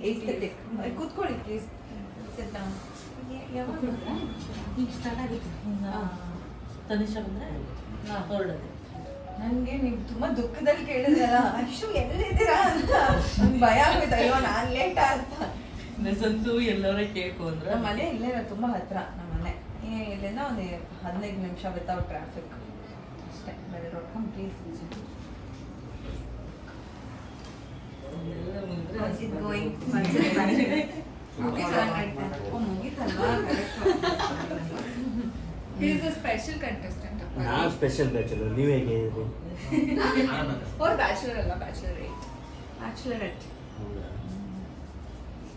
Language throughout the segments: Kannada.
ಏಸ್ಥೆಟಿಕ್. ಕೂತ್ಕೊಳ್ಳಿ ಪ್ಲೀಸ್. ಈಗ ಸ್ಟಾರ್ಟ್ ಆಗಿತ್ತು. ತನಿಷಾ ಬಂದರೆ ಹೊರಡೋದು. ನನಗೆ ನೀವು ತುಂಬ ದುಃಖದಲ್ಲಿ ಕೇಳಿದ್ರಲ್ಲ, ಅಷ್ಟು ಎಲ್ಲಿದ್ದೀರಾ ಅಂತ ಒಂದು ಭಯ ಆಗೋಯ್ತು. ಅಯ್ಯೋ ನಾನು ಲೇಟಾ ಅಂತ. ನೆಸಂತೂ ಎಲ್ಲರೇ ಕೇಳ್ಕೊ ಅಂದ್ರೆ ನಮ್ಮ ಮನೆ ಇಲ್ಲೇ ತುಂಬ ಹತ್ರ. ನಮ್ಮ ಮನೆ ಇಲ್ಲಿಂದ ಒಂದು 15 ನಿಮಿಷ ವಿತೌಟ್ ಟ್ರಾಫಿಕ್ ಅಷ್ಟೇ. ಬೇರೆ ರೋಡ್ ಪ್ಲೀಸ್. ಮುಗೀತಲ್ವಾ? Special contestant. ನಾವು ಸ್ಪೆಷಲ್ ಬ್ಯಾಚುಲರ್. ನೀವು ಹೇಗೆ ಇದ್ದೀರಿ? ಅವ್ರು ಬ್ಯಾಚುಲರ್ ಅಲ್ಲ, ಬ್ಯಾಚುಲರೇಟ್. ಬ್ಯಾಚುಲರೇಟ್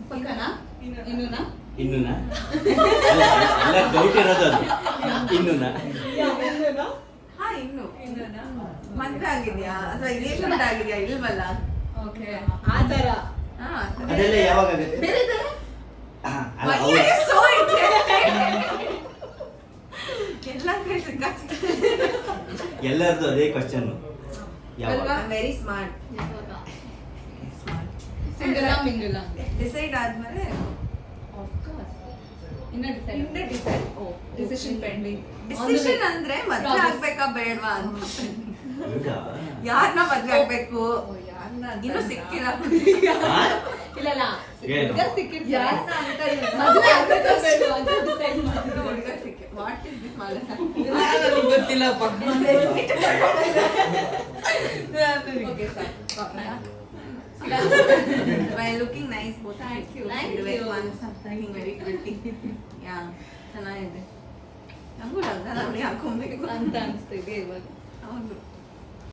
ಪಕ್ಕನಾ? ಇನ್ನೂನಾ? ಇನ್ನೂನಾ? ಎಲ್ಲ ಡೌಟ್ ಇರೋದು ಅದು. ಇನ್ನೂನಾ? ಹಾ, ಇನ್ನೂನಾ? ಮದುವೆ ಆಗಿದ್ಯಾ ಅಥವಾ ಎಂಗೇಜ್ಮೆಂಟ್ ಆಗಿದ್ಯಾ? ಇಲ್ವಲ್ಲ. ಓಕೆ, ಆ ಥರ. ಅದೆಲ್ಲ ಯಾವಾಗ ಆಗುತ್ತೆ? ಬೇರೆ ಬೇರೆ ಅಲ್ಲ ಅವ್ರು ಎಲ್ಲ ಕಡೆ ಸಿಕ್ಕಾಗ್ತದೆ. ಎಲ್ಲರದು ಅದೇ ಕ್ವಶನ್. ಯಾವಾಗ? Very smart. Single mingle decide ಆದ್ಮೇಲೆ ಡಿಸೈಡ್. Decision pending. ಡಿಸಿಷನ್ ಅಂದ್ರೆ ಮದ್ವೆ ಆಗ್ಬೇಕಾ ಬೇಡವಾ ಅಂತ. ಹೌದಾ? ಯಾರನ್ನ ಮದ್ವೆ ಆಗ್ಬೇಕು ಇನ್ನೂ ಸಿಕ್ಕಿಲ್ಲ. ಇಲ್ಲ ಏನು? ಯಾರನ್ನ ಅಂತ ಮದುವೆ ಆಗ್ಬೇಕಾ ಬೇಡವಾ ಅಂತ ಡಿಸೈಡ್ ಮಾಡಿದ್ರು. ಹುಡುಗ ಸಿಕ್ಕಿ. ವಾಟ್ ಇಸ್ ದಿಸ್ ಮಾಲಸ? ನನಗೆ ಗೊತ್ತಿಲ್ಲಪ್ಪ. Okay sir. By looking nice both. Thank you. One something very pretty. Yeah, ಚೆನ್ನಾಗಿದೆ. ನಮಗೂ ಲಗ್ನ ನೋಡಿ ಹಾಕೊಬೇಕು ಅಂತ ಅನಿಸ್ತಿದೆ ಇವಾಗ. ಹೌದು.